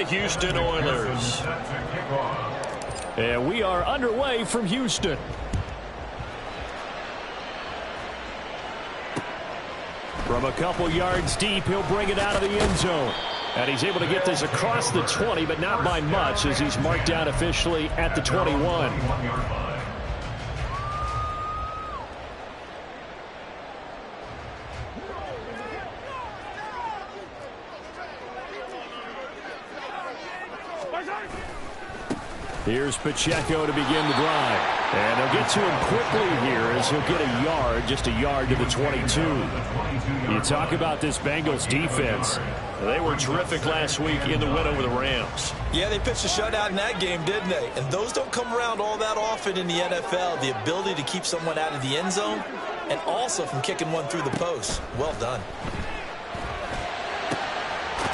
the Houston Oilers. And we are underway from Houston. From a couple yards deep, he'll bring it out of the end zone. And he's able to get this across the 20, but not by much, as he's marked down officially at the 21. Here's Pacheco to begin the drive. And they'll get to him quickly here as he'll get a yard, just a yard to the 22. You talk about this Bengals defense. They were terrific last week in the win over the Rams. Yeah, they pitched a shutout in that game, didn't they? And those don't come around all that often in the NFL. The ability to keep someone out of the end zone and also from kicking one through the post. Well done.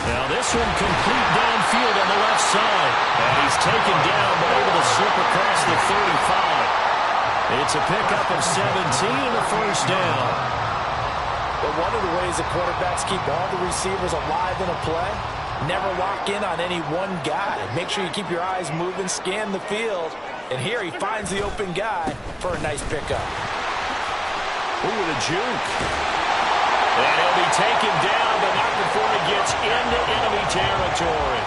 Now this one complete downfield on the left side. And he's taken down but able to slip across the 35. It's a pickup of 17 and a first down. But one of the ways that quarterbacks keep all the receivers alive in a play, never lock in on any one guy. Make sure you keep your eyes moving, scan the field. And here he finds the open guy for a nice pickup. Ooh, with a juke. And he'll be taken down, but not before he gets into enemy territory.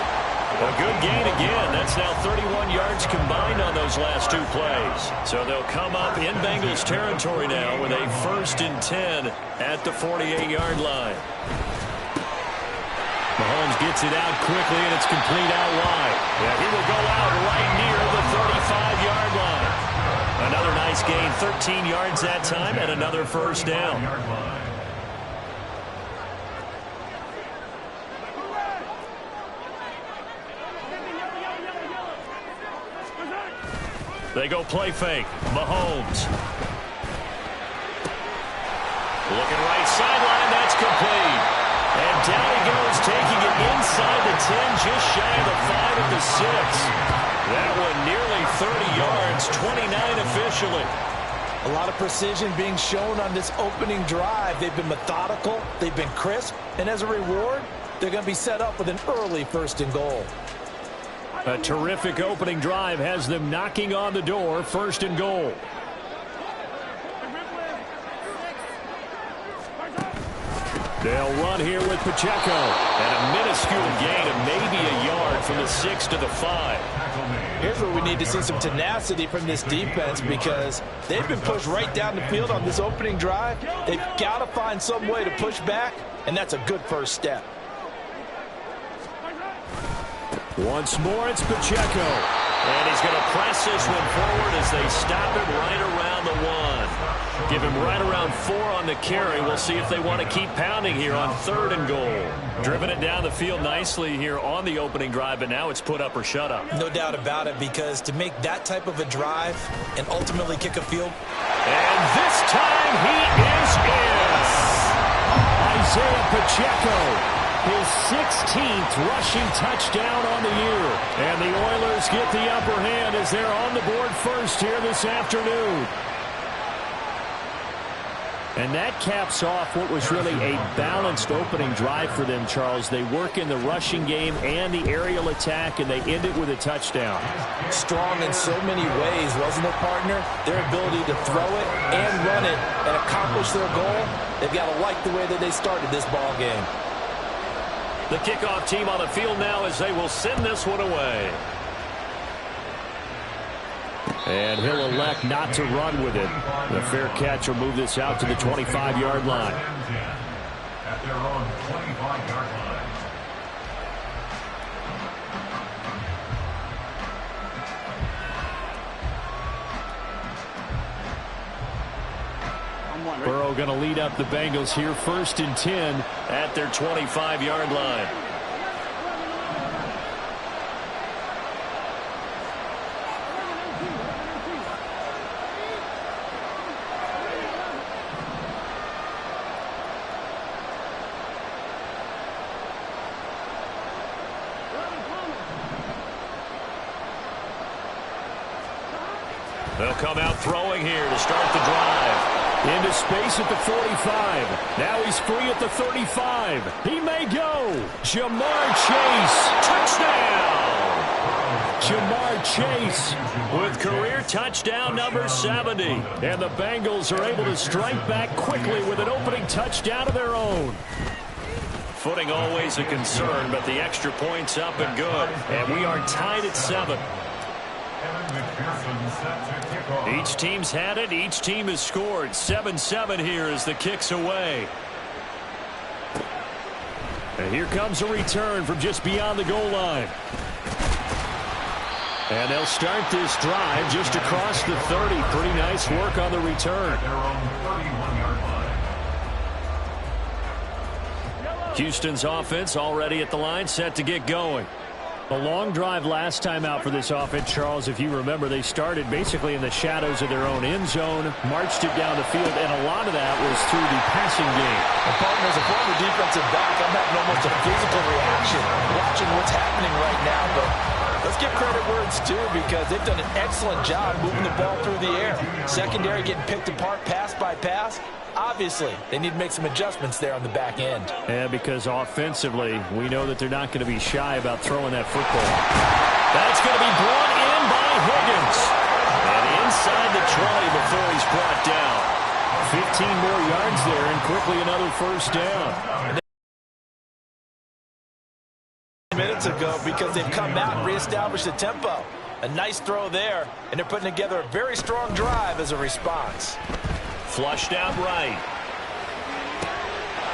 A good gain again. That's now 31 yards combined on those last two plays. So they'll come up in Bengals territory now with a 1st and 10 at the 48-yard line. Mahomes gets it out quickly, and it's complete out wide. Yeah, he will go out right near the 35-yard line. Another nice gain, 13 yards that time, and another first down. They go play fake. Mahomes. Looking right sideline. That's complete. And down he goes, taking it inside the 10, just shy of the 5 at the 6. That one nearly 30 yards, 29 officially. A lot of precision being shown on this opening drive. They've been methodical. They've been crisp. And as a reward, they're going to be set up with an early 1st and goal. A terrific opening drive has them knocking on the door, 1st and goal. They'll run here with Pacheco. And a minuscule gain of maybe a yard from the 6 to the 5. Here's where we need to see some tenacity from this defense, because they've been pushed right down the field on this opening drive. They've got to find some way to push back, and that's a good first step. Once more, it's Pacheco. And he's going to press this one forward as they stop him right around the 1. Give him right around 4 on the carry. We'll see if they want to keep pounding here on 3rd and goal. Driven it down the field nicely here on the opening drive, but now it's put up or shut up. No doubt about it, because to make that type of a drive and ultimately kick a field. And this time he is in. Isaiah Pacheco. His 16th rushing touchdown on the year. And the Oilers get the upper hand as they're on the board first here this afternoon. And that caps off what was really a balanced opening drive for them, Charles. They work in the rushing game and the aerial attack, and they end it with a touchdown. Strong in so many ways, wasn't it, partner? Their ability to throw it and run it and accomplish their goal, they've got to like the way that they started this ball game. The kickoff team on the field now as they will send this one away. And he'll elect not to run with it. The fair catch will move this out to the 25-yard line. At their own 25-yard line. Burrow going to lead up the Bengals here, 1st and 10 at their 25-yard line. They'll come out throwing here to start the drive. Into space at the 45. Now he's free at the 35. He may go. Jamar Chase. Touchdown. chase with career touchdown number 70. And the Bengals are able to strike back quickly with an opening touchdown of their own. Footing always a concern, but the extra point's up and good. And we are tied at 7. Each team's had it. Each team has scored. 7-7 here as the kick's away. And here comes a return from just beyond the goal line. And they'll start this drive just across the 30. Pretty nice work on the return. Houston's offense already at the line, set to get going. A long drive last time out for this offense, Charles. If you remember, they started basically in the shadows of their own end zone, marched it down the field, and a lot of that was through the passing game. And partner, as a former defensive back, I'm having almost a physical reaction watching what's happening right now. But let's give credit where it's due, because they've done an excellent job moving the ball through the air. Secondary getting picked apart pass by pass. Obviously, they need to make some adjustments there on the back end. Yeah, because offensively, we know that they're not going to be shy about throwing that football. That's going to be brought in by Higgins. And inside the 20 before he's brought down. 15 more yards there, and quickly another first down. Minutes ago, because they've come out and reestablished the tempo. A nice throw there, and they're putting together a very strong drive as a response. Flushed out right.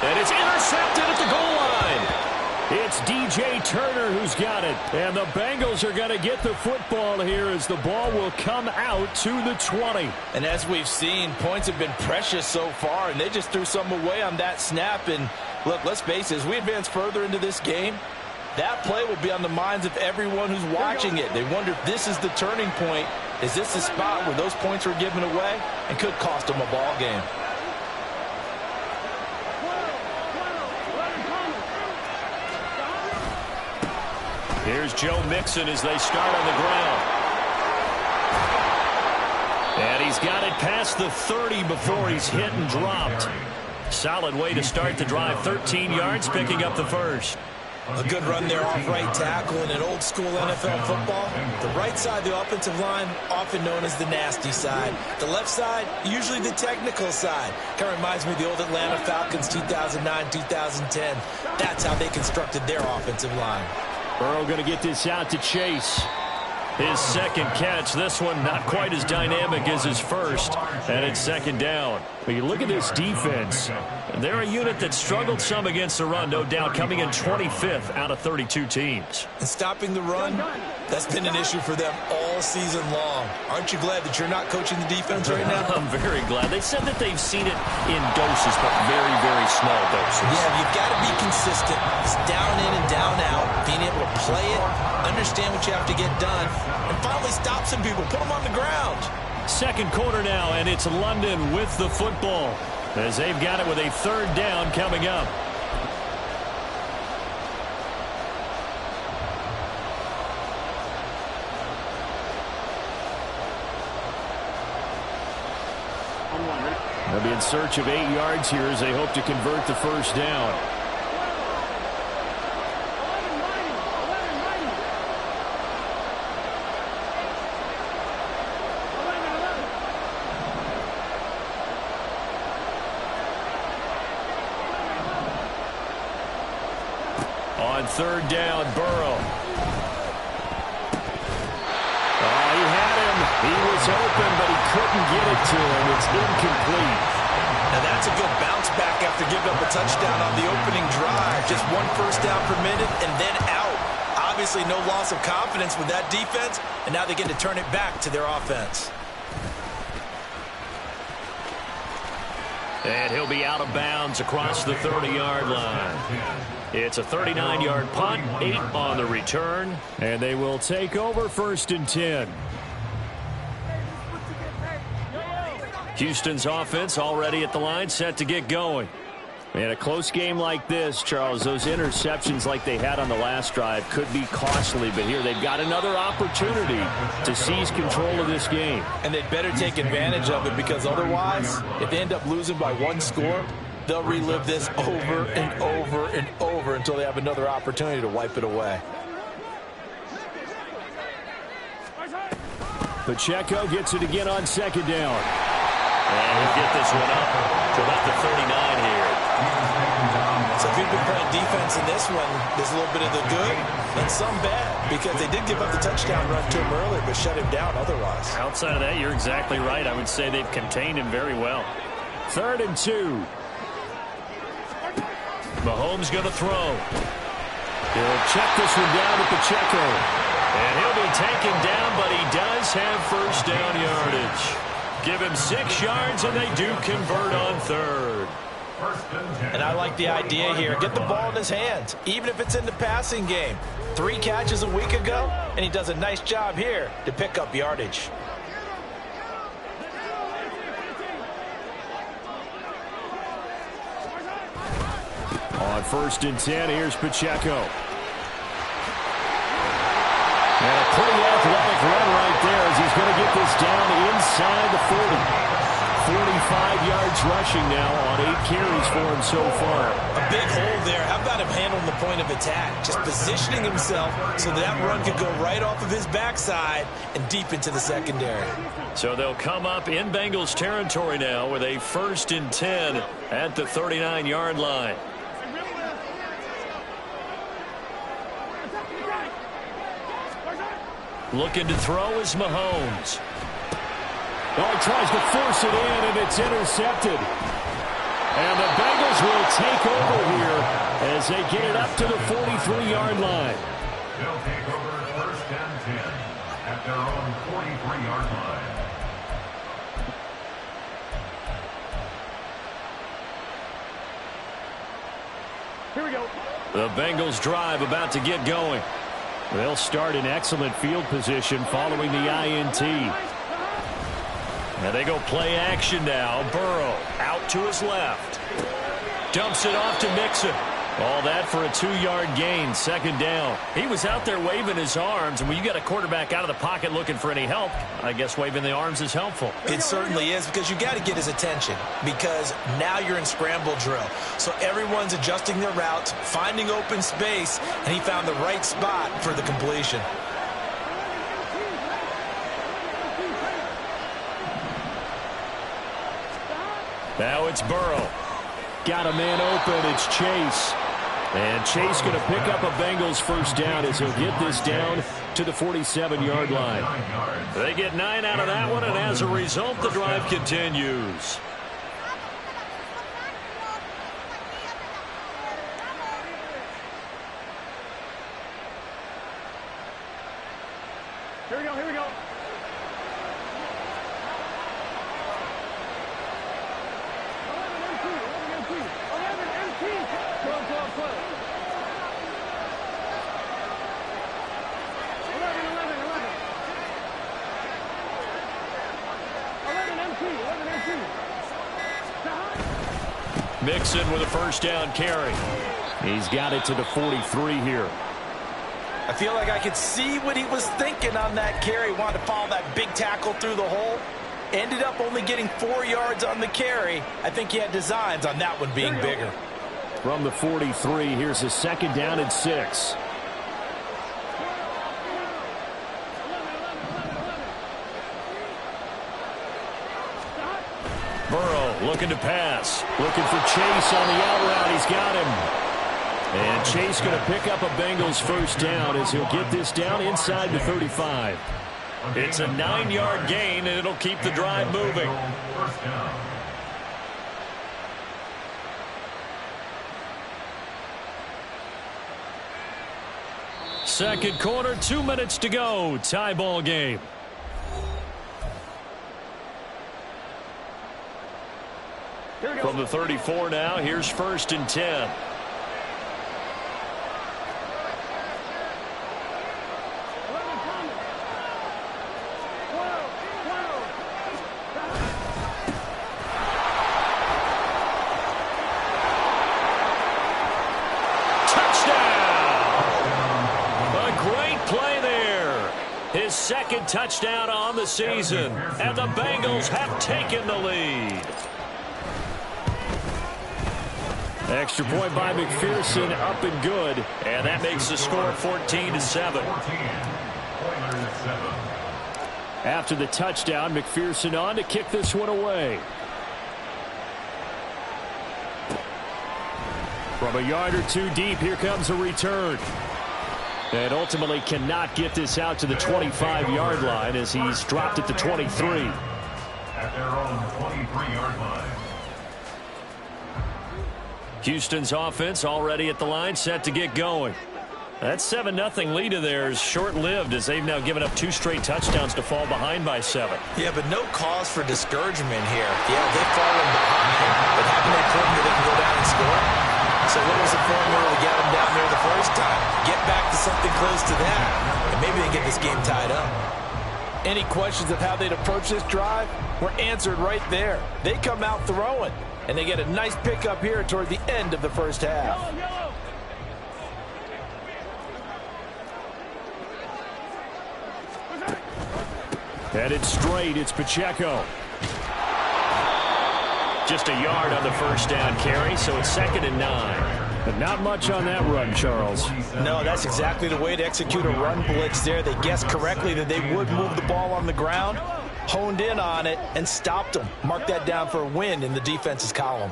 And it's intercepted at the goal line. It's DJ Turner who's got it. And the Bengals are going to get the football here as the ball will come out to the 20. And as we've seen, points have been precious so far, and they just threw some away on that snap. And look, let's face it, as we advance further into this game, that play will be on the minds of everyone who's watching it. They wonder if this is the turning point. Is this the spot where those points were given away and could cost them a ball game? Here's Joe Mixon as they start on the ground. And he's got it past the 30 before he's hit and dropped. Solid way to start the drive. 13 yards, picking up the first. A good run there off right tackle in an old-school NFL football. The right side of the offensive line, often known as the nasty side. The left side, usually the technical side. Kind of reminds me of the old Atlanta Falcons 2009, 2010. That's how they constructed their offensive line. Burrow going to get this out to Chase. His second catch. This one not quite as dynamic as his first. And it's second down. But you look at this defense. They're a unit that struggled some against the run, no doubt, coming in 25th out of 32 teams. And stopping the run, that's been an issue for them all season long. Aren't you glad that you're not coaching the defense right now? I'm very glad. They said that they've seen it in doses, but very, very small doses. Yeah, you've got to be consistent. It's down in and down out. Being able to play it, understand what you have to get done, and finally stop some people, put them on the ground. Second quarter now, and it's London with the football as they've got it with a third down coming up. They'll be in search of 8 yards here as they hope to convert the first down. On third down, Burrow. Oh, he had him. He was open, but he couldn't get it to him. It's incomplete. Now that's a good bounce back after giving up a touchdown on the opening drive. Just one first down per minute and then out. Obviously no loss of confidence with that defense, and now they get to turn it back to their offense. And he'll be out of bounds across the 30-yard line. It's a 39-yard punt, 8 on the return, and they will take over first and 10. Houston's offense already at the line, set to get going. In a close game like this, Charles, those interceptions like they had on the last drive could be costly, but here they've got another opportunity to seize control of this game. And they'd better take advantage of it, because otherwise, if they end up losing by one score, they'll relive this over and over and over until they have another opportunity to wipe it away. Pacheco gets it again on second down. And he'll get this one up to about the 39 here. So if you've been playing defense in this one, there's a little bit of the good and some bad, because they did give up the touchdown run to him earlier, but shut him down otherwise. Outside of that, you're exactly right. I would say they've contained him very well. 3rd and 2. Mahomes going to throw. He'll check this one down to Pacheco. And he'll be taken down, but he does have first down yardage. Give him 6 yards, and they do convert on 3rd. And I like the idea here. Get the ball in his hands, even if it's in the passing game. 3 catches a week ago, and he does a nice job here to pick up yardage. On 1st and 10, here's Pacheco. And a pretty athletic run right there as he's going to get this down inside the 40. 45 yards rushing now on 8 carries for him so far. A big hole there. How about him handling the point of attack? Just positioning himself so that run could go right off of his backside and deep into the secondary. So they'll come up in Bengals territory now with a 1st and 10 at the 39-yard line. Looking to throw is Mahomes. Oh, he tries to force it in, and it's intercepted. And the Bengals will take over here as they get it up to the 43-yard line. They'll take over 1st and 10 at their own 43-yard line. Here we go. The Bengals drive about to get going. They'll start in excellent field position following the INT. And they go play action now. Burrow out to his left. Dumps it off to Mixon. All that for a 2-yard gain, 2nd down. He was out there waving his arms, and when you got a quarterback out of the pocket looking for any help, I guess waving the arms is helpful. It certainly is, because you got to get his attention, because now you're in scramble drill. So everyone's adjusting their routes, finding open space, and he found the right spot for the completion. Now it's Burrow. Got a man open. It's Chase. And Chase going to pick up a Bengals first down as he'll get this down to the 47-yard line. They get 9 out of that one, and as a result, the drive continues. Here we go, here we go. 11 empty. 12, 12, 12. 11, 11, 11. 11 empty, 11 empty. Mixon with a first down carry. He's got it to the 43 here. I feel like I could see what he was thinking on that carry. Wanted to follow that big tackle through the hole. Ended up only getting 4 yards on the carry. I think he had designs on that one being bigger. From the 43, here's a 2nd down and 6. Burrow looking to pass. Looking for Chase on the out route. He's got him. And Chase going to pick up a Bengals first down as he'll get this down inside the 35. It's a 9-yard gain, and it'll keep the drive moving. Second quarter, 2 minutes to go. Tie ball game. From the 34 now, here's 1st and 10. His 2nd touchdown on the season, and the Bengals have taken the lead. Extra point by McPherson, up and good, and that makes the score 14-7. After the touchdown, McPherson on to kick this one away. From a yard or two deep, here comes a return. And ultimately cannot get this out to the 25-yard line as he's dropped at the 23. At their own 23-yard line. Houston's offense already at the line, set to get going. That 7-0 lead of theirs short-lived as they've now given up 2 straight touchdowns to fall behind by 7. Yeah, but no cause for discouragement here. Yeah, they've fallen behind, but having that proven that they can go down and score. So what was the formula to get them down there the first time? Get back to something close to that, and maybe they get this game tied up. Any questions of how they'd approach this drive were answered right there. They come out throwing, and they get a nice pickup here toward the end of the first half. Headed straight, it's Pacheco. Just a yard on the first down carry, so it's 2nd and 9. But not much on that run, Charles. No, that's exactly the way to execute a run blitz there. They guessed correctly that they would move the ball on the ground, honed in on it, and stopped them. Mark that down for a win in the defense's column.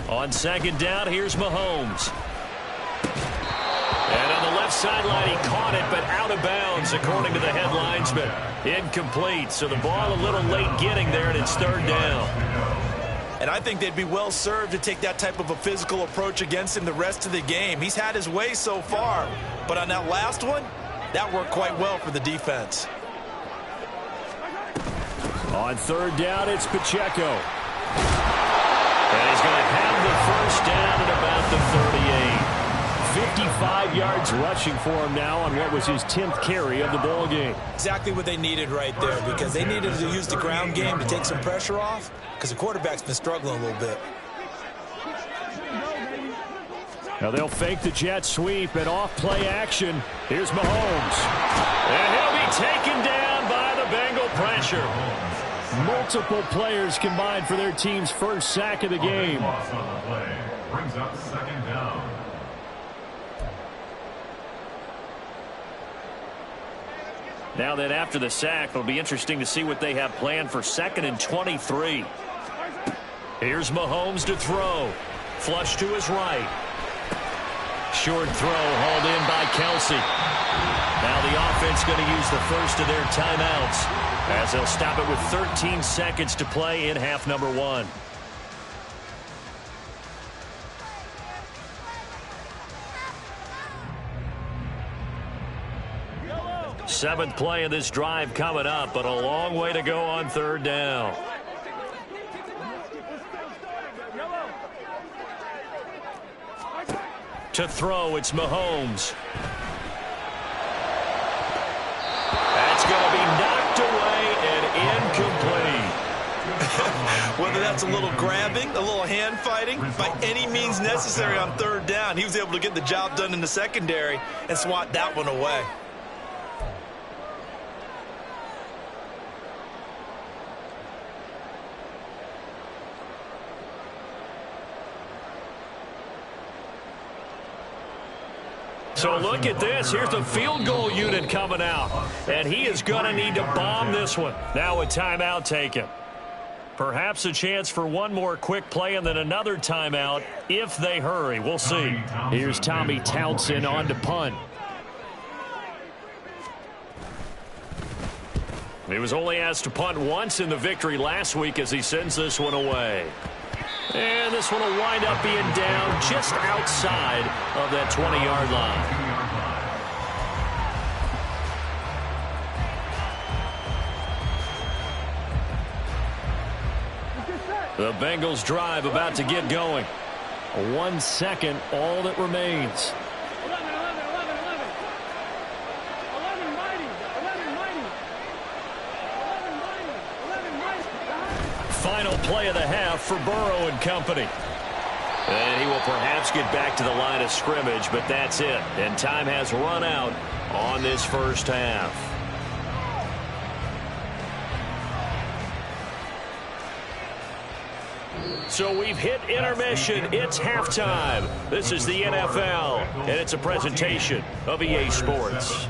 On 2nd down, here's Mahomes. And on the left sideline, he caught it, but out of bounds, according to the head linesman. Incomplete, so the ball a little late getting there, and it's 3rd down. And I think they'd be well served to take that type of a physical approach against him the rest of the game. He's had his way so far, but on that last one, that worked quite well for the defense. On 3rd down, it's Pacheco. And he's going to have the first down at about the 38. 55 yards rushing for him now on what was his 10th carry of the ball game. Exactly what they needed right there, because they needed to use the ground game to take some pressure off, because the quarterback's been struggling a little bit. Now they'll fake the jet sweep and off play action. Here's Mahomes. And he'll be taken down by the Bengal pressure. Multiple players combined for their team's first sack of the game. Brings up 2nd down. Now that after the sack, it'll be interesting to see what they have planned for 2nd and 23. Here's Mahomes to throw. Flush to his right. Short throw hauled in by Kelsey. Now the offense going to use the first of their timeouts as they'll stop it with 13 seconds to play in half number 1. Seventh play of this drive coming up, but a long way to go on 3rd down. To throw, it's Mahomes. That's going to be knocked away and incomplete. Whether that's a little grabbing, a little hand fighting, by any means necessary on 3rd down, he was able to get the job done in the secondary and swat that one away. So look at this. Here's the field goal unit coming out. And he is going to need to bomb this one. Now a timeout taken. Perhaps a chance for one more quick play and then another timeout if they hurry. We'll see. Here's Tommy Townsend on to punt. He was only asked to punt once in the victory last week as he sends this one away. And this one will wind up being down just outside of that 20-yard line. The Bengals drive about to get going. 1 second, all that remains. 11 mighty. Final play of the half for Burrow and company. And he will perhaps get back to the line of scrimmage, but that's it. And time has run out on this first half. So we've hit intermission. It's halftime. This is the NFL, and it's a presentation of EA Sports.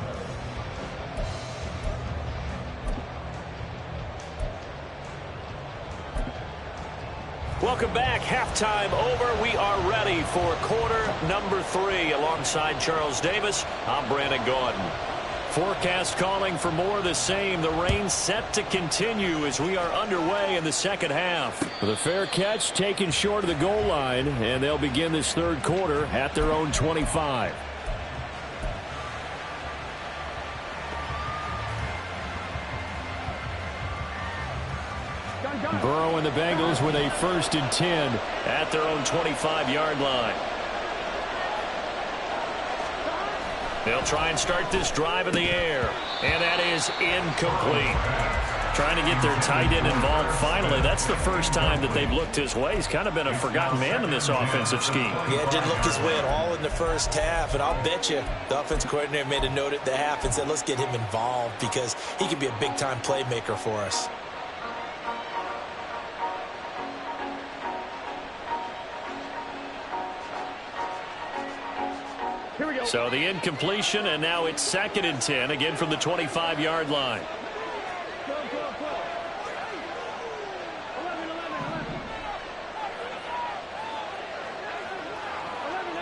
Welcome back. Halftime over. We are ready for quarter number 3. Alongside Charles Davis, I'm Brandon Gordon. Forecast calling for more of the same. The rain set to continue as we are underway in the second half. The fair catch taken short of the goal line, and they'll begin this third quarter at their own 25. Burrow and the Bengals with a 1st and 10 at their own 25-yard line. They'll try and start this drive in the air, and that is incomplete. Trying to get their tight end involved finally. That's the first time that they've looked his way. He's kind of been a forgotten man in this offensive scheme. Yeah, it didn't look his way at all in the first half, and I'll bet you the offense coordinator made a note at the half and said, let's get him involved because he could be a big-time playmaker for us. So the incompletion, and now it's 2nd and 10, again from the 25-yard line.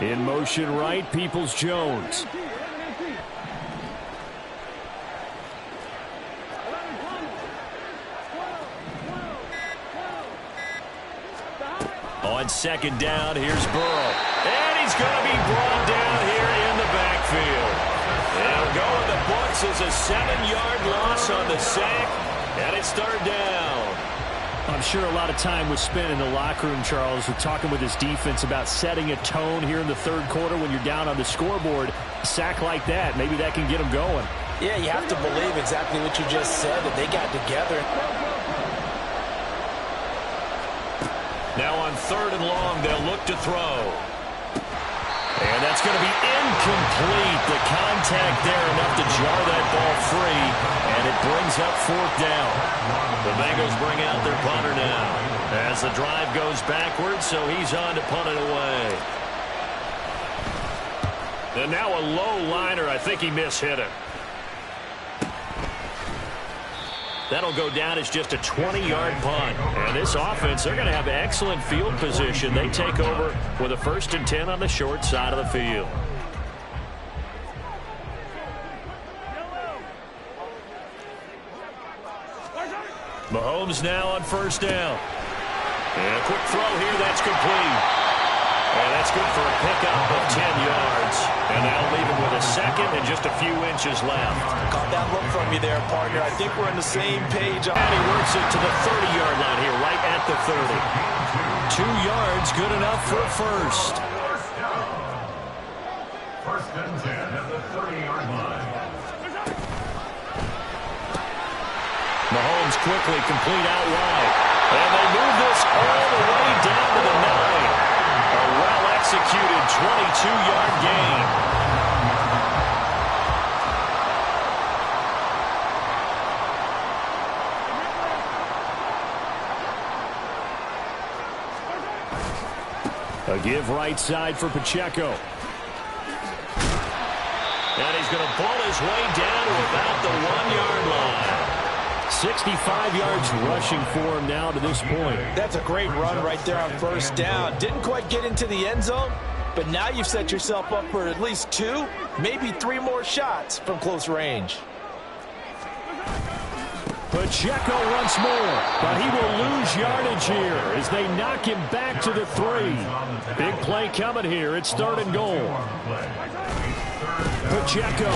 In motion right, Peoples-Jones. On 2nd down, here's Burrow. And he's going to be brought down here in the backfield. They'll go in the books as a 7-yard loss on the sack, and it's 3rd down. I'm sure a lot of time was spent in the locker room, Charles, with talking with his defense about setting a tone here in the third quarter when you're down on the scoreboard. A sack like that, maybe that can get them going. Yeah, you have to believe exactly what you just said, that they got together. Now on 3rd and long, they'll look to throw. And that's going to be incomplete. The contact there enough to jar that ball free, and it brings up 4th down. The Bengals bring out their punter now as the drive goes backwards, so he's on to punt it away. And now a low liner. I think he mishit it. That'll go down as just a 20-yard punt. And this offense, they're going to have excellent field position. They take over with a 1st and 10 on the short side of the field. Mahomes now on 1st down. And a quick throw here, that's complete. And that's good for a pickup of 10 yards. And that'll leave him with a 2nd and just a few inches left. Caught that look from you there, partner. I think we're on the same page. And he works it to the 30-yard line here, right at the 30. 2 yards, good enough for a 1st. 1st and 10 at the 30-yard line. Mahomes quickly complete out wide. And they move this all the way down to the 9. A well-executed 22-yard gain. A give right side for Pacheco. And he's going to pull his way down to about the 1-yard line. 65 yards rushing for him now to this point. That's a great run right there on 1st down. Didn't quite get into the end zone, but now you've set yourself up for at least 2, maybe 3 more shots from close range. Pacheco once more, but he will lose yardage here as they knock him back to the 3. Big play coming here. It's 3rd and goal. Pacheco.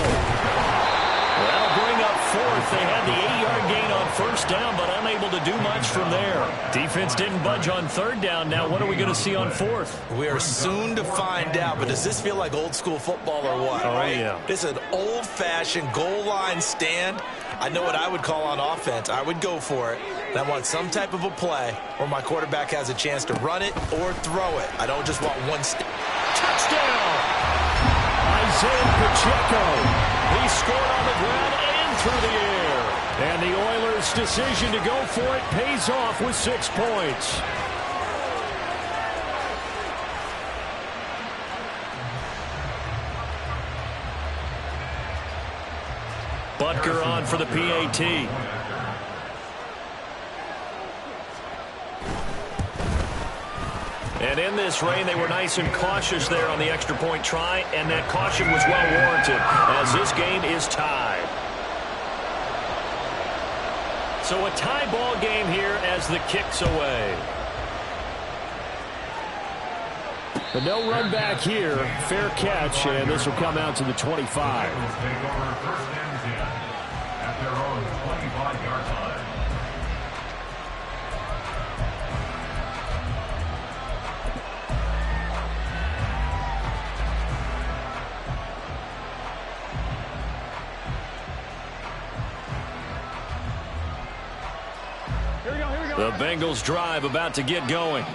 That'll bring up 4th. They had the 8-yard gain on 1st down, but unable to do much from there. Defense didn't budge on 3rd down. Now what are we going to see on 4th? We are soon to find out, but does this feel like old school football or what? Oh, right? Yeah. This is an old-fashioned goal line stand. I know what I would call on offense. I would go for it. And I want some type of a play where my quarterback has a chance to run it or throw it. I don't just want one step. Touchdown! Isaiah Pacheco. He scored on the ground and through the air. And the Oilers' decision to go for it pays off with 6 points. Butker on for the PAT. And in this rain, they were nice and cautious there on the extra point try, and that caution was well warranted as this game is tied. So a tie ball game here as the kick's away. But no run back here. Fair catch, and this will come out to the 25. Bengals take over first and 10 at their own 25-yard line. The Bengals drive about to get going.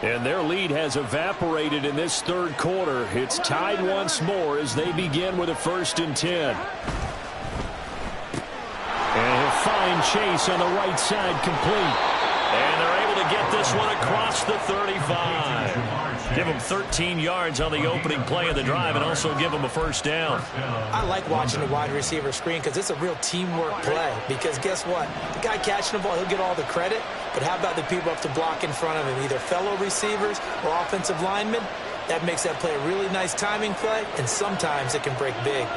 And their lead has evaporated in this third quarter. It's tied once more as they begin with a 1st and 10. And he'll find Chase on the right side complete. And they're able to get this one across the 35. Give them 13 yards on the opening play of the drive and also give them a 1st down. I like watching the wide receiver screen because it's a real teamwork play. Because guess what? The guy catching the ball, he'll get all the credit. But how about the people up to block in front of him, either fellow receivers or offensive linemen? That makes that play a really nice timing play, and sometimes it can break big.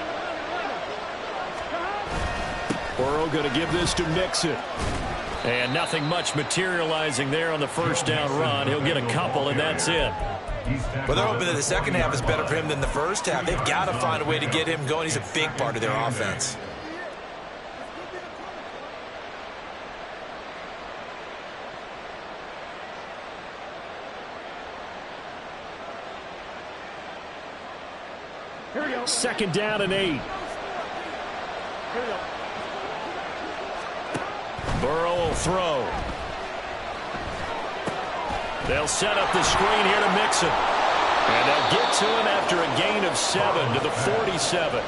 Burrow going to give this to Mixon. And nothing much materializing there on the 1st down run. He'll get a couple, and that's it. Well, they're hoping that the second half is better for him than the first half. They've got to find a way to get him going. He's a big part of their offense. Here we go. 2nd down and 8. Here we go. Burrow will throw. They'll set up the screen here to Mixon. And they'll get to him after a gain of 7 to the 47.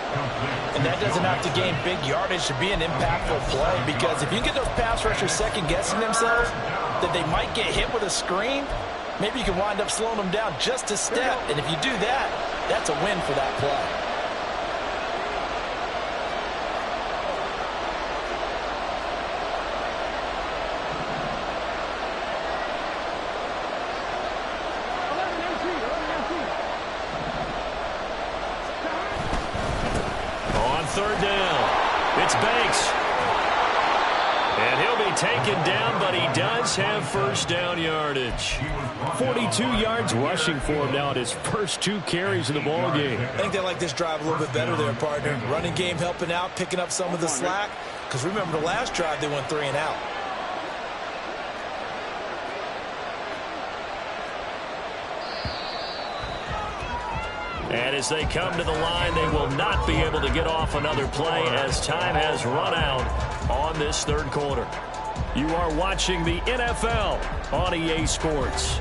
And that doesn't have to gain big yardage to be an impactful play, because if you get those pass rushers second-guessing themselves that they might get hit with a screen, maybe you can wind up slowing them down just a step. And if you do that, that's a win for that play. On 3rd down, it's Banks. And he'll be taken down, but he does have 1st down yardage. 42 yards rushing for him now at his first 2 carries of the ball game. I think they like this drive a little bit better there, partner. Running game helping out, picking up some of the slack. Because remember, the last drive they went 3 and out. And as they come to the line, they will not be able to get off another play as time has run out on this 3rd quarter. You are watching the NFL on EA Sports.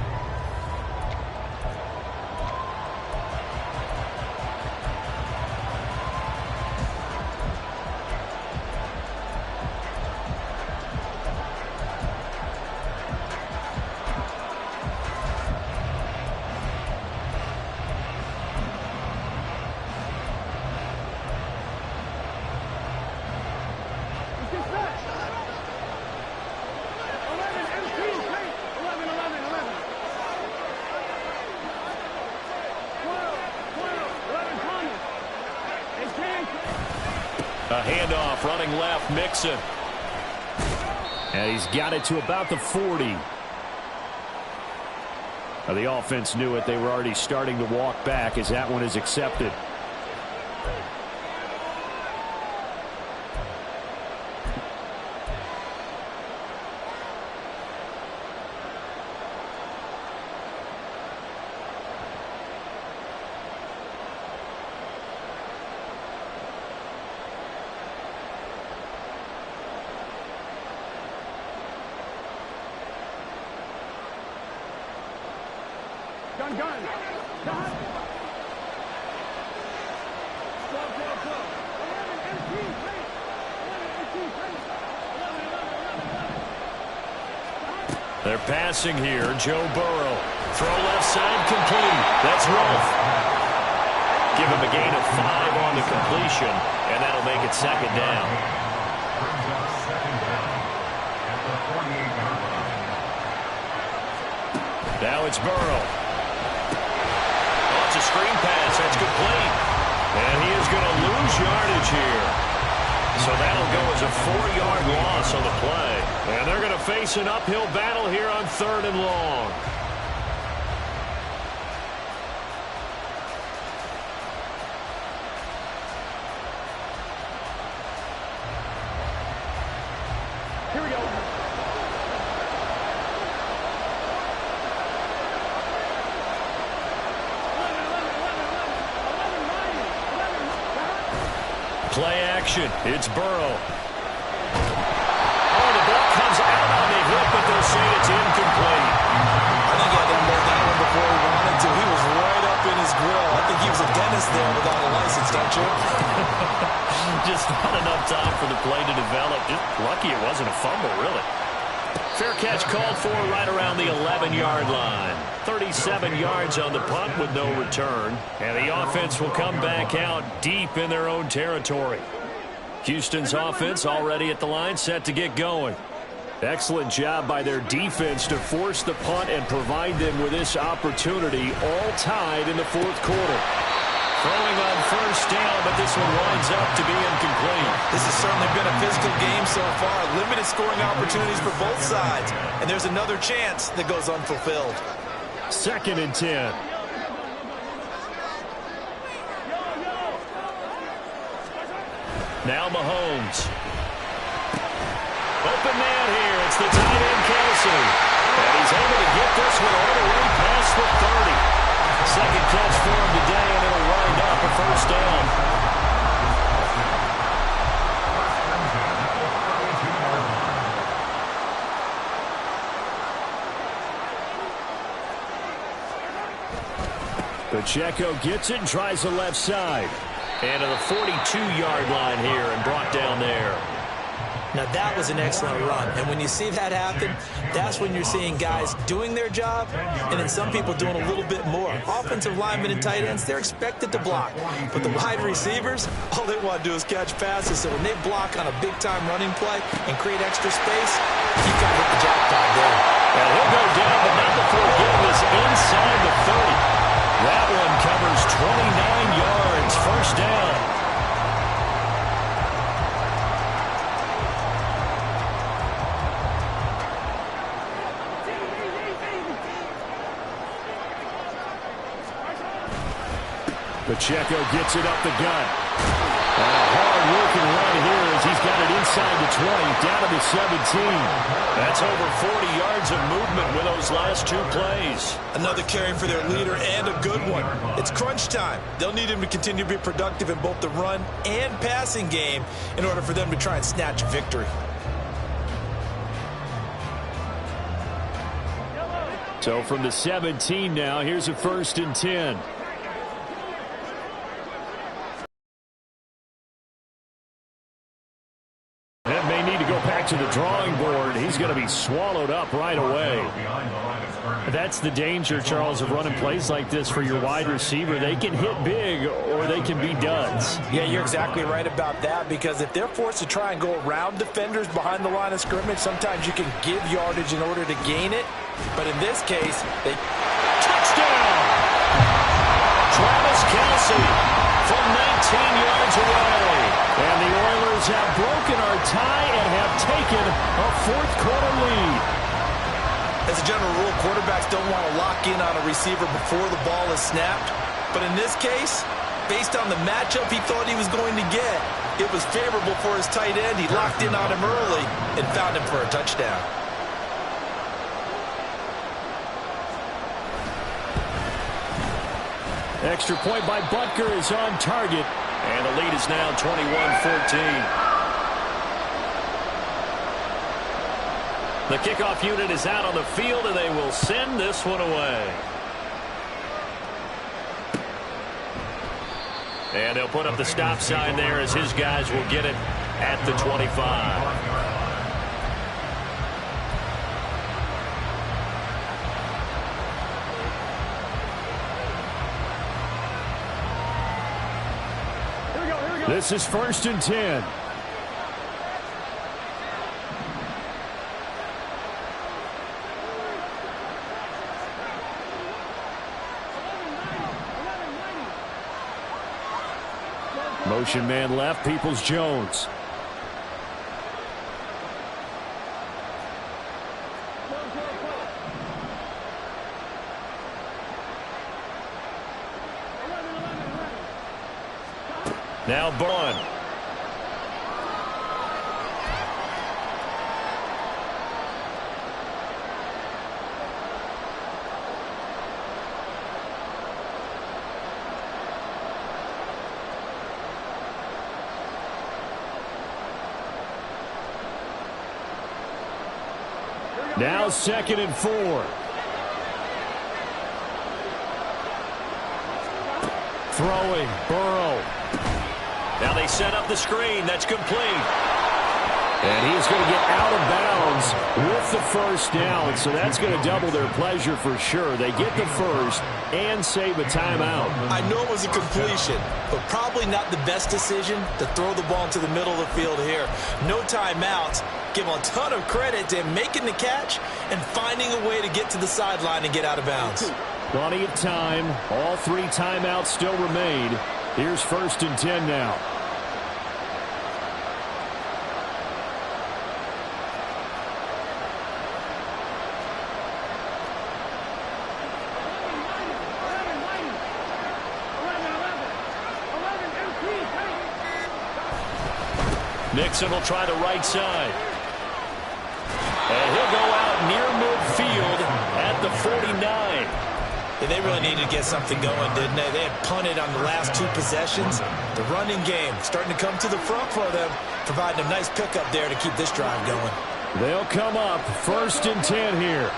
A handoff running left, Mixon. And he's got it to about the 40. Now, the offense knew it. They were already starting to walk back as that one is accepted. Gun. Gun. Slow. 11, 18, play. 11, 18, play. They're passing here. Joe Burrow. Throw left side complete. That's Rolfe. Give him a gain of 5 on the completion, and that'll make it second down. Brings up second down at the 48-yard line. Now it's Burrow. Oh, it's a screen pass. That's complete. And he is going to lose yardage here. So that'll go as a 4-yard loss on the play. And they're going to face an uphill battle here on 3rd and long. Here we go. Play action. It's Burrow. Oh, the ball comes out on the hit, but they'll say it's incomplete. I think he had to unload that one before he wanted to. He was right up in his grill. I think he was a dentist there without a license, don't you? Just not enough time for the play to develop. Just lucky it wasn't a fumble, really. Fair catch called for right around the 11-yard line. 37 yards on the punt with no return. And the offense will come back out deep in their own territory. Houston's offense already at the line, set to get going. Excellent job by their defense to force the punt and provide them with this opportunity, all tied in the 4th quarter. Throwing on 1st down, but this one winds up to be incomplete. This has certainly been a physical game so far. Limited scoring opportunities for both sides. And there's another chance that goes unfulfilled. 2nd and 10. Now Mahomes. Open man here. It's the tight end, Kelsey. And he's able to get this one all the way past the 30. Second catch for him today, and it'll wind up a 1st down. Pacheco gets it and tries the left side. And to the 42-yard line here and brought down there. Now, that was an excellent run. And when you see that happen, that's when you're seeing guys doing their job and then some people doing a little bit more. Offensive linemen and tight ends, they're expected to block. But the wide receivers, all they want to do is catch passes. So when they block on a big-time running play and create extra space, you got to hit the jackpot there. And he'll go down, but not before getting this inside the 30. That one covers 29 yards, 1st down. Pacheco gets it up the gut. And a hard-working run here as he's got it inside the 20, down to the 17. That's over 40 yards of movement with those last 2 plays. Another carry for their leader and a good one. It's crunch time. They'll need him to continue to be productive in both the run and passing game in order for them to try and snatch a victory. So from the 17 now, here's a 1st and 10. To the drawing board. He's going to be swallowed up right away. That's the danger, Charles, of running plays like this for your wide receiver. They can hit big or they can be duds. Yeah, you're exactly right about that, because if they're forced to try and go around defenders behind the line of scrimmage, sometimes you can give yardage in order to gain it. But in this case, they... Touchdown! Travis Kelce from 19 yards away. And the Oilers have broken our tie and have taken a 4th quarter lead. As a general rule, quarterbacks don't want to lock in on a receiver before the ball is snapped. But in this case, based on the matchup he thought he was going to get, it was favorable for his tight end. He locked in on him early and found him for a touchdown. Extra point by Butker is on target. And the lead is now 21-14. The kickoff unit is out on the field, and they will send this one away. And they'll put up the stop sign there as his guys will get it at the 25. Here we go. This is 1st and 10. Motion man left, Peoples-Jones. Now Bond. Now 2nd and 4. Throwing, Burrow. Now they set up the screen. That's complete. And he's going to get out of bounds with the 1st down, so that's going to double their pleasure for sure. They get the 1st and save a timeout. I know it was a completion, but probably not the best decision to throw the ball into the middle of the field here. No timeouts. Give a ton of credit to him making the catch and finding a way to get to the sideline and get out of bounds. Plenty of time. All 3 timeouts still remain. Here's 1st and 10 now. Nixon will try the right side. And he'll go out near midfield at the 49. Yeah, they really needed to get something going, didn't they? They had punted on the last 2 possessions. The running game starting to come to the front for them, providing a nice pickup there to keep this drive going. They'll come up 1st and 10 here.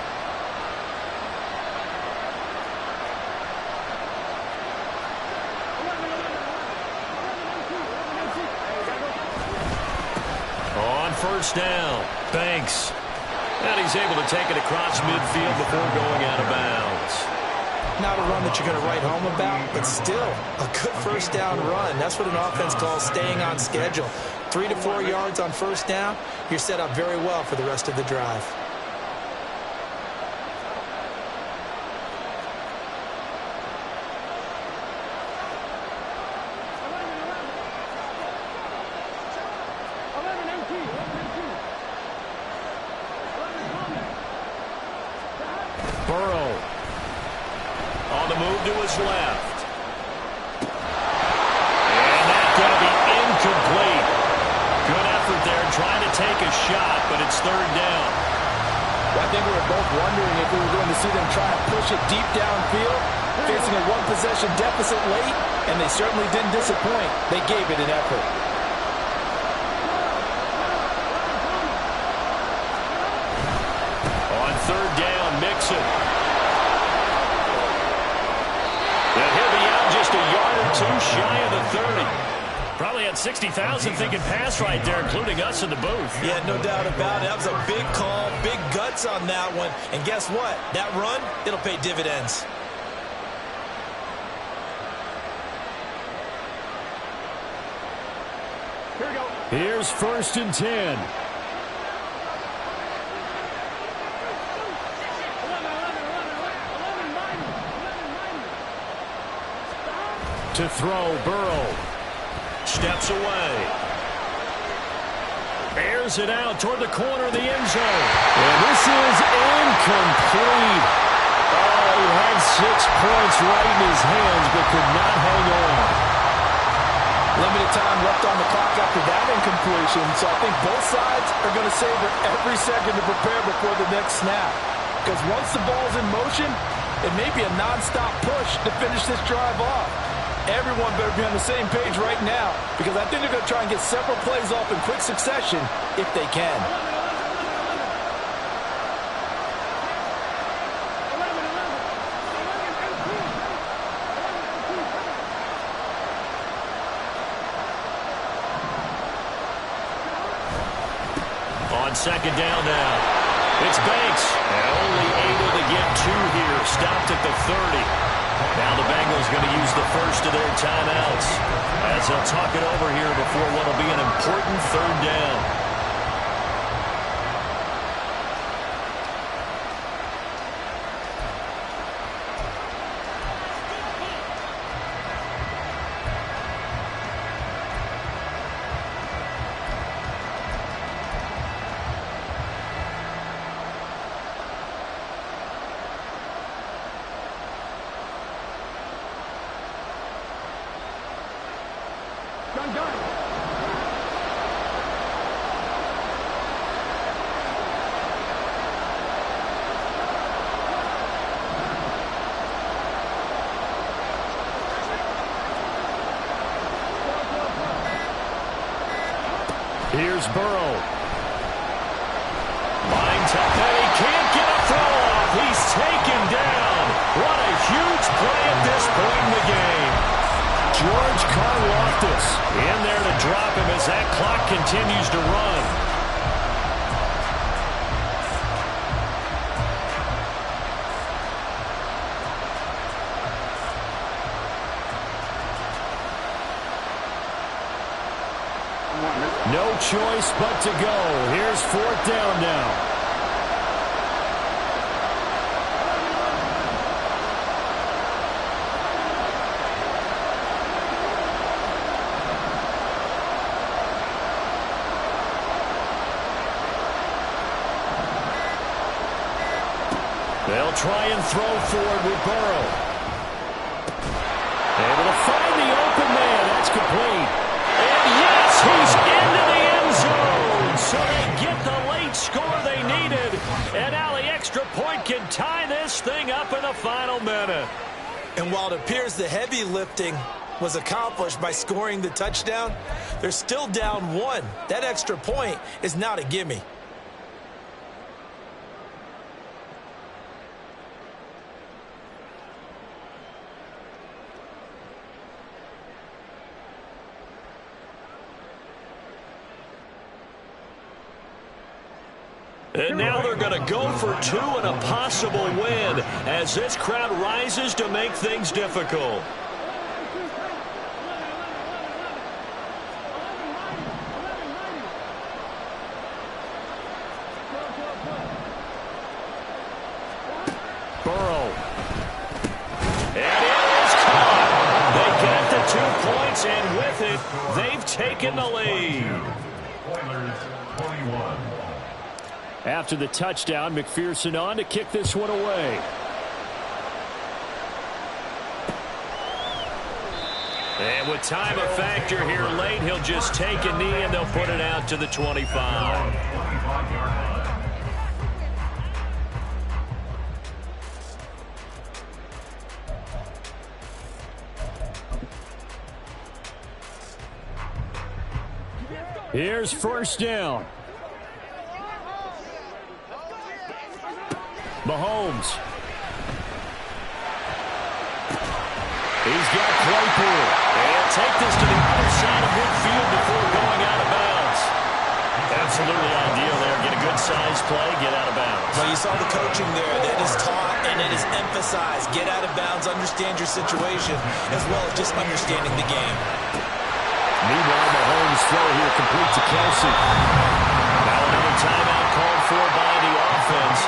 On 1st down, Banks. And he's able to take it across midfield before going out of bounds. Not a run that you're going to write home about, but still a good 1st down run. That's what an offense calls staying on schedule. 3 to 4 yards on 1st down, you're set up very well for the rest of the drive. Burrow on the move to his left. And that's going to be incomplete. Good effort there trying to take a shot, but it's 3rd down. I think we were both wondering if we were going to see them try to push it deep downfield, facing a 1-possession deficit late, and they certainly didn't disappoint. They gave it an effort. On 3rd down, Mixon. And he'll be out just a yard or 2 shy of the 30. Probably had 60,000 thinking pass right there, including us in the booth. Yeah, no doubt about it. That was a big call, big guts on that one. And guess what? That run, it'll pay dividends. Here we go. Here's 1st and 10. To throw, Burrow. Steps away. Airs it out toward the corner of the end zone. And this is incomplete. Oh, he had 6 points right in his hands, but could not hang on. Limited time left on the clock after that incompletion, so I think both sides are going to savor every second to prepare before the next snap. Because once the ball's in motion, it may be a nonstop push to finish this drive off. Everyone better be on the same page right now, because I think they're going to try and get several plays off in quick succession if they can. On 2nd down now. It's Banks. And only able to get 2 here. Stopped at the 30. Now the Bengals going to use the first of their timeouts as they'll talk it over here for what will be an important third down. Here's Burrow. Lines up, and he can't get a throw off. He's taken down. What a huge play at this point in the game. George Karlaftis in there to drop him as that clock continues to run. No choice but to go. Here's fourth down now. They'll try and throw forward with Burrow. Able to find the open man. That's complete. And yes, he's into the end zone. So they get the late score they needed. And now the extra point can tie this thing up in the final minute. And while it appears the heavy lifting was accomplished by scoring the touchdown, they're still down one. That extra point is not a gimme. And now they're going to go for two and a possible win as this crowd rises to make things difficult. Burrow. And it is caught. They get the 2 points, and with it, they've taken the lead. Oilers 21. After the touchdown, McPherson on to kick this one away. And with time a factor here late, he'll just take a knee and they'll put it out to the 25. Here's first down. Mahomes. He's got Claypool. And take this to the other side of midfield before going out of bounds. Absolutely ideal there. Get a good size play, get out of bounds. Well, you saw the coaching there that is taught and it is emphasized. Get out of bounds, understand your situation, as well as just understanding the game. Meanwhile, Mahomes' throw here complete to Kelsey. Now another timeout called for by the offense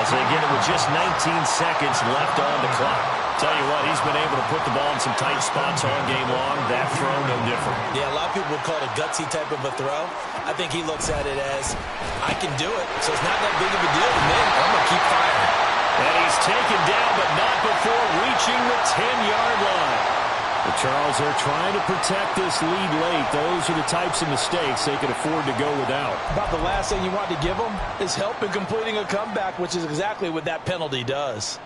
as they get it with just 19 seconds left on the clock. Tell you what, he's been able to put the ball in some tight spots all game long. That throw, no different. Yeah, a lot of people would call it a gutsy type of a throw. I think he looks at it as, I can do it, so it's not that big of a deal to me. I'm going to keep firing. And he's taken down, but not before reaching the 10-yard line. But Charles, they're trying to protect this lead late. Those are the types of mistakes they can afford to go without. About the last thing you want to give them is help in completing a comeback, which is exactly what that penalty does.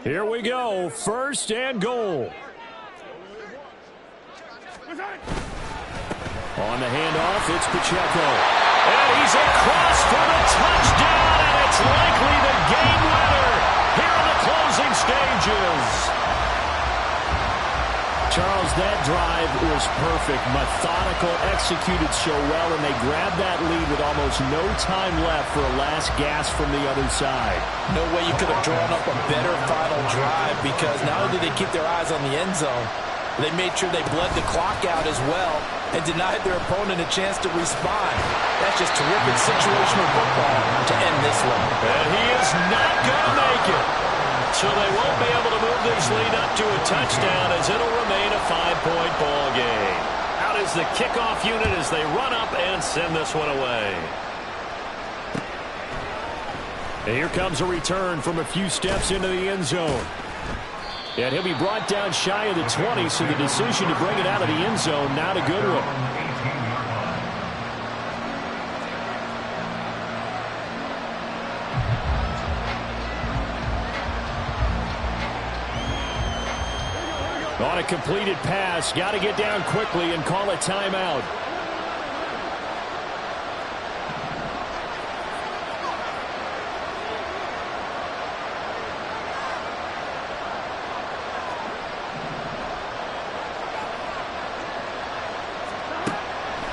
Here we go. First and goal. On the handoff, it's Pacheco. And he's across for the touchdown, and it's likely the game winner here in the closing stages. Charles, that drive was perfect. Methodical, executed so well, and they grabbed that lead with almost no time left for a last gasp from the other side. No way you could have drawn up a better final drive, because not only did they keep their eyes on the end zone, they made sure they bled the clock out as well and denied their opponent a chance to respond. That's just terrific situational football to end this one. And he is not going to make it. So they won't be able to move this lead up to a touchdown, as it'll remain a 5-point ball game. Out is the kickoff unit as they run up and send this one away. And here comes a return from a few steps into the end zone. And he'll be brought down shy of the 20, so the decision to bring it out of the end zone, not a good one. On a completed pass, got to get down quickly and call a timeout.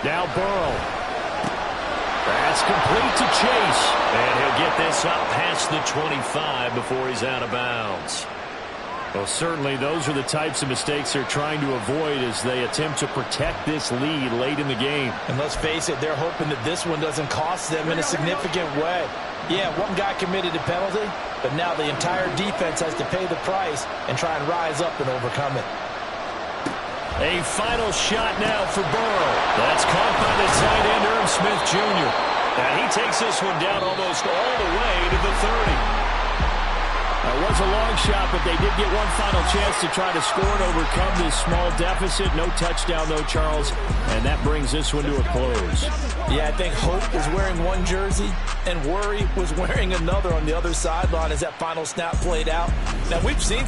Now Burrow. That's complete to Chase. And he'll get this up past the 25 before he's out of bounds. Well, certainly those are the types of mistakes they're trying to avoid as they attempt to protect this lead late in the game. And let's face it, they're hoping that this one doesn't cost them in a significant way. Yeah, one guy committed a penalty, but now the entire defense has to pay the price and try and rise up and overcome it. A final shot now for Burrow. That's caught by the tight end, Irv Smith Jr. And he takes this one down almost all the way to the 30. It was a long shot, but they did get one final chance to try to score and overcome this small deficit. No touchdown, though, Charles, and that brings this one to a close. Yeah, I think Hope was wearing one jersey and Worry was wearing another on the other sideline as that final snap played out. Now, we've seen some